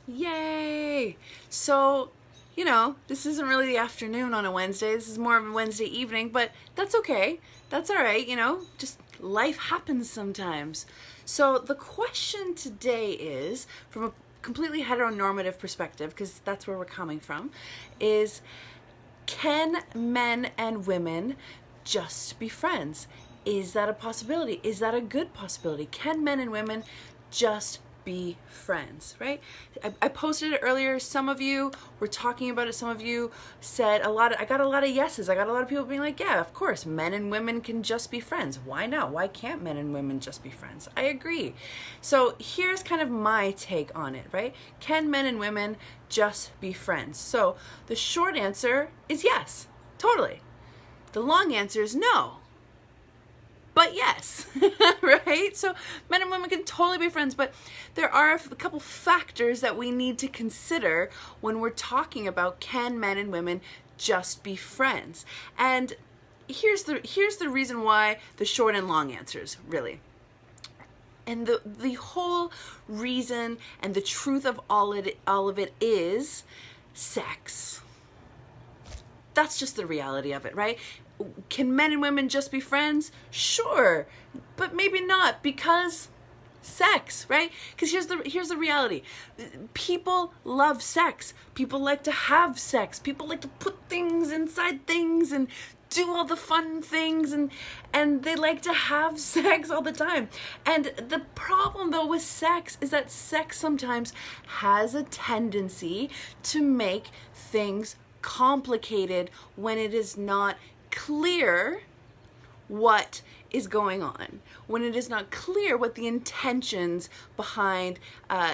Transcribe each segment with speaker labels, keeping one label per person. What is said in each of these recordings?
Speaker 1: Yay! So, this isn't really the afternoon on a Wednesday. This is more of a Wednesday evening, but that's okay. That's all right, just life happens sometimes. So the question today is, from a completely heteronormative perspective, because that's where we're coming from, is can men and women just be friends? Is that a possibility? Is that a good possibility? Can men and women just be friends, right? I posted it earlier. Some of you were talking about it. Some of you said I got a lot of yeses. I got a lot of people being like, yeah, of course, men and women can just be friends. Why not? Why can't men and women just be friends? I agree. So here's kind of my take on it, right? Can men and women just be friends? So the short answer is yes, totally. The long answer is no. But yes, right? So men and women can totally be friends, but there are a couple factors that we need to consider when we're talking about can men and women just be friends. And here's the reason why, the short and long answers, really. And the whole reason and the truth of all of it is sex. That's just the reality of it, right? Can men and women just be friends? Sure, but maybe not, because sex, right? Because here's the reality. People love sex. People like to have sex. People like to put things inside things and do all the fun things, and they like to have sex all the time. And the problem though with sex is that sex sometimes has a tendency to make things complicated when it is not clear what is going on, when it is not clear what the intentions behind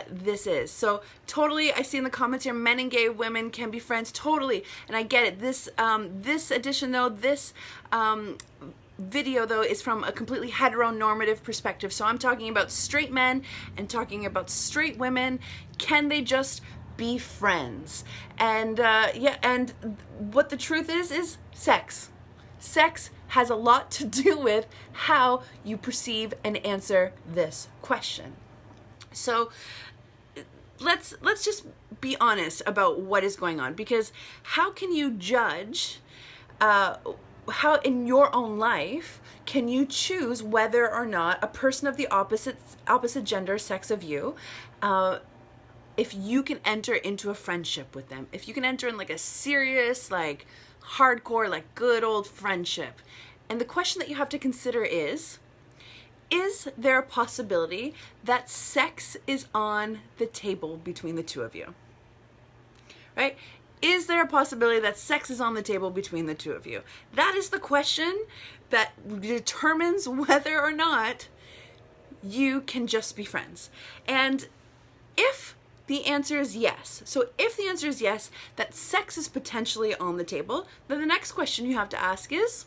Speaker 1: this is. So totally, I see in the comments here, men and gay women can be friends, totally, and I get it. This edition though, this video though, is from a completely heteronormative perspective. So I'm talking about straight men and talking about straight women. Can they just be friends? And and what the truth is sex. Sex has a lot to do with how you perceive and answer this question. So let's just be honest about what is going on, because how can you judge how in your own life can you choose whether or not a person of the opposite gender, sex of you, if you can enter into a friendship with them, if you can enter in like a serious, like hardcore, like good old friendship? And the question that you have to consider is there a possibility that sex is on the table between the two of you? Right? Is there a possibility that sex is on the table between the two of you? That is the question that determines whether or not you can just be friends. And if the answer is yes, so if the answer is yes, that sex is potentially on the table, then the next question you have to ask is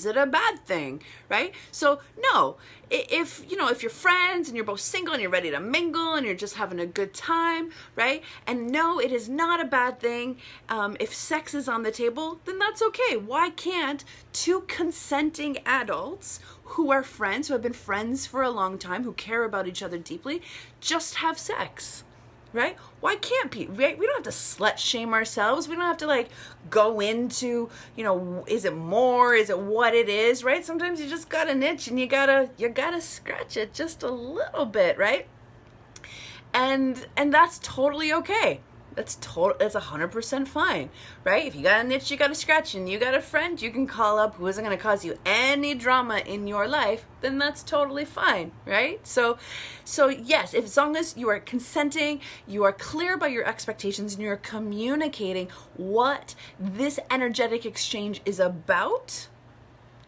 Speaker 1: it a bad thing, right? So no, if you're friends and you're both single and you're ready to mingle and you're just having a good time, right? And no, it is not a bad thing. If sex is on the table, then that's okay. Why can't two consenting adults who are friends, who have been friends for a long time, who care about each other deeply, just have sex? Right? Why can't people, right? We don't have to slut shame ourselves. We don't have to like go into, is it more? Is it what it is? Right? Sometimes you just got an itch and you gotta scratch it just a little bit, right? And that's totally okay. That's 100% fine, right? If you got an itch, you got a scratch, and you got a friend you can call up who isn't going to cause you any drama in your life, then that's totally fine, right? So yes, as long as you are consenting, you are clear about your expectations, and you're communicating what this energetic exchange is about,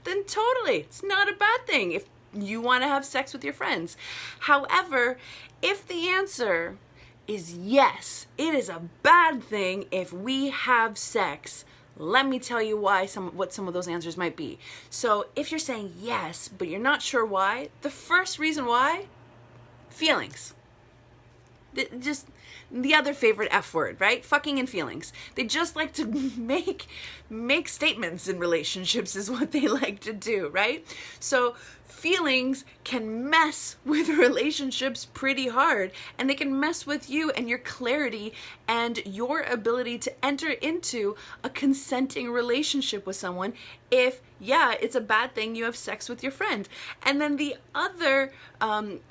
Speaker 1: then totally, it's not a bad thing if you want to have sex with your friends. However, if the answer is yes, it is a bad thing if we have sex, let me tell you what some of those answers might be. So if you're saying yes, but you're not sure why, the first reason why, feelings. Just the other favorite F word, right? Fucking and feelings. They just like to make statements in relationships is what they like to do, right? So feelings can mess with relationships pretty hard, and they can mess with you and your clarity and your ability to enter into a consenting relationship with someone if, yeah, it's a bad thing you have sex with your friend. And then the other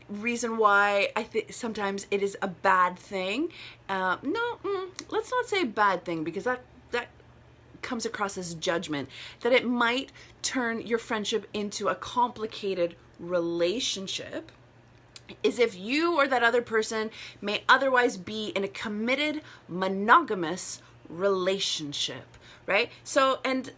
Speaker 1: reason why I think sometimes it is a bad thing, let's not say bad thing, because that comes across as judgment, that it might turn your friendship into a complicated relationship, is if you or that other person may otherwise be in a committed monogamous relationship, right? So, and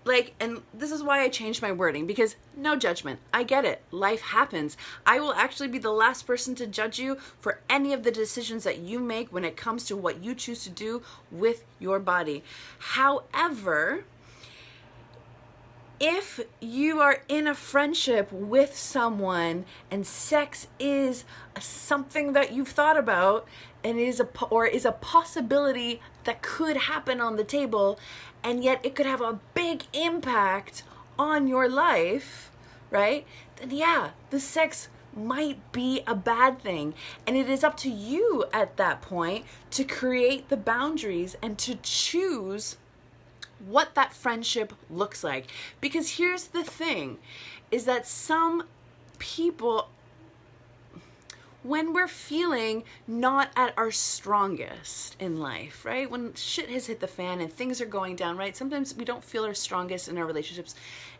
Speaker 1: this is why I changed my wording, because no judgment. I get it. Life happens. I will actually be the last person to judge you for any of the decisions that you make when it comes to what you choose to do with your body. However, if you are in a friendship with someone and sex is something that you've thought about and is a possibility that could happen on the table, and yet it could have a big impact on your life, right? Then yeah, the sex might be a bad thing. And it is up to you at that point to create the boundaries and to choose what that friendship looks like. Because here's the thing, is that some people, when we're feeling not at our strongest in life, right? When shit has hit the fan and things are going down, right? Sometimes we don't feel our strongest in our relationships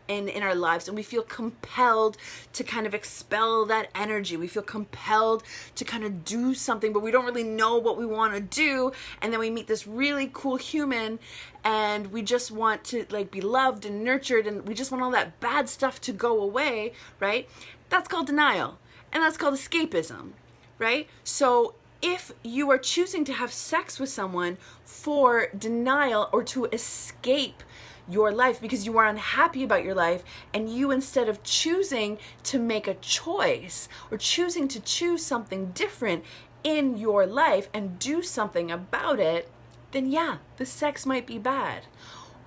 Speaker 1: and in our lives, and we feel compelled to kind of expel that energy. We feel compelled to kind of do something, but we don't really know what we want to do. And then we meet this really cool human and we just want to be loved and nurtured, and we just want all that bad stuff to go away, right? That's called denial. And that's called escapism, right? So if you are choosing to have sex with someone for denial or to escape your life because you are unhappy about your life, and you, instead of choosing to make a choice or choosing to choose something different in your life and do something about it, then yeah, the sex might be bad.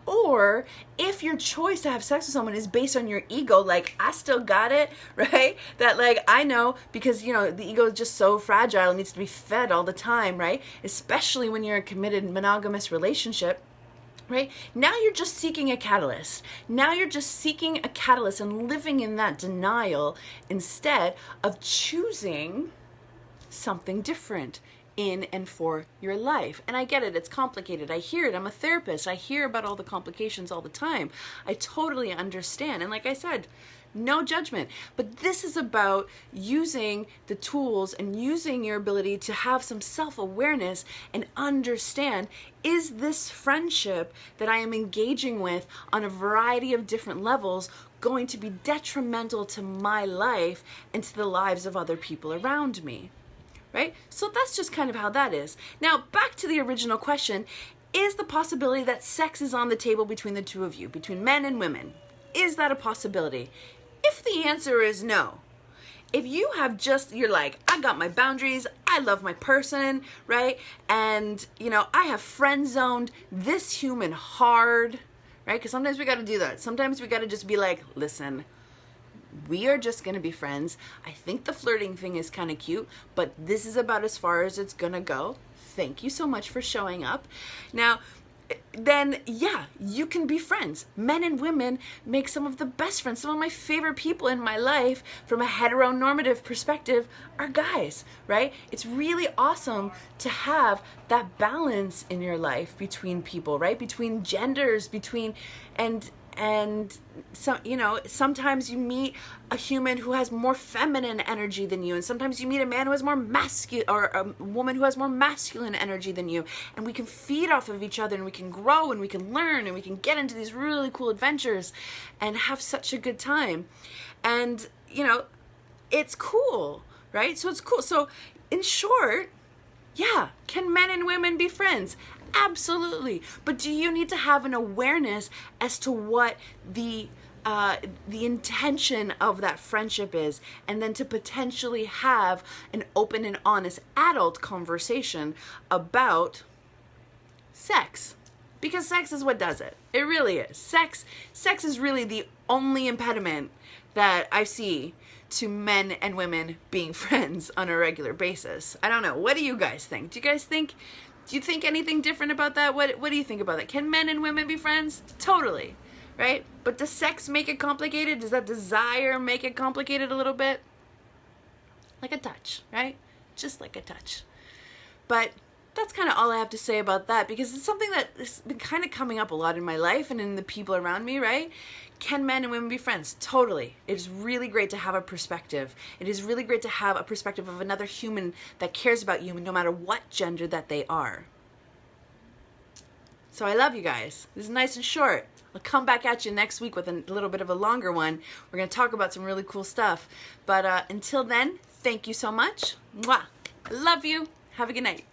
Speaker 1: Or if your choice to have sex with someone is based on your ego, I still got it, right? That I know, because the ego is just so fragile, it needs to be fed all the time, right? Especially when you're in a committed monogamous relationship, right? Now you're just seeking a catalyst. Now you're just seeking a catalyst and living in that denial instead of choosing something different in and for your life. And I get it, it's complicated. I hear it. I'm a therapist. I hear about all the complications all the time. I totally understand. And like I said, no judgment. But this is about using the tools and using your ability to have some self-awareness and understand, is this friendship that I am engaging with on a variety of different levels going to be detrimental to my life and to the lives of other people around me? Right? So that's just kind of how that is. Now, back to the original question, is the possibility that sex is on the table between the two of you, between men and women? Is that a possibility? If the answer is no, if you have you're I got my boundaries, I love my person, right? And, I have friend zoned this human hard, right? Because sometimes we got to do that. Sometimes we got to just be listen, we are just going to be friends. I think the flirting thing is kind of cute, but this is about as far as it's going to go. Thank you so much for showing up. Now, then, yeah, you can be friends. Men and women make some of the best friends. Some of my favorite people in my life from a heteronormative perspective are guys, right? It's really awesome to have that balance in your life between people, right? Between genders, and so, sometimes you meet a human who has more feminine energy than you, and sometimes you meet a man who has more masculine, or a woman who has more masculine energy than you, and we can feed off of each other, and we can grow, and we can learn, and we can get into these really cool adventures and have such a good time. And it's cool, right? So it's cool. So in short, yeah, can men and women be friends? Absolutely. But do you need to have an awareness as to what the the intention of that friendship is, and then to potentially have an open and honest adult conversation about sex. Because sex is what does it. It really is. Sex is really the only impediment that I see to men and women being friends on a regular basis. I don't know. What do you guys think? Do you think anything different about that? What do you think about that? Can men and women be friends? Totally. Right? But does sex make it complicated? Does that desire make it complicated a little bit? Like a touch, right? Just like a touch. But that's kind of all I have to say about that, because it's something that has been kind of coming up a lot in my life and in the people around me, right? Can men and women be friends? Totally. It is really great to have a perspective. It is really great to have a perspective of another human that cares about you no matter what gender that they are. So I love you guys. This is nice and short. I'll come back at you next week with a little bit of a longer one. We're going to talk about some really cool stuff. But until then, thank you so much. Mwah. I love you. Have a good night.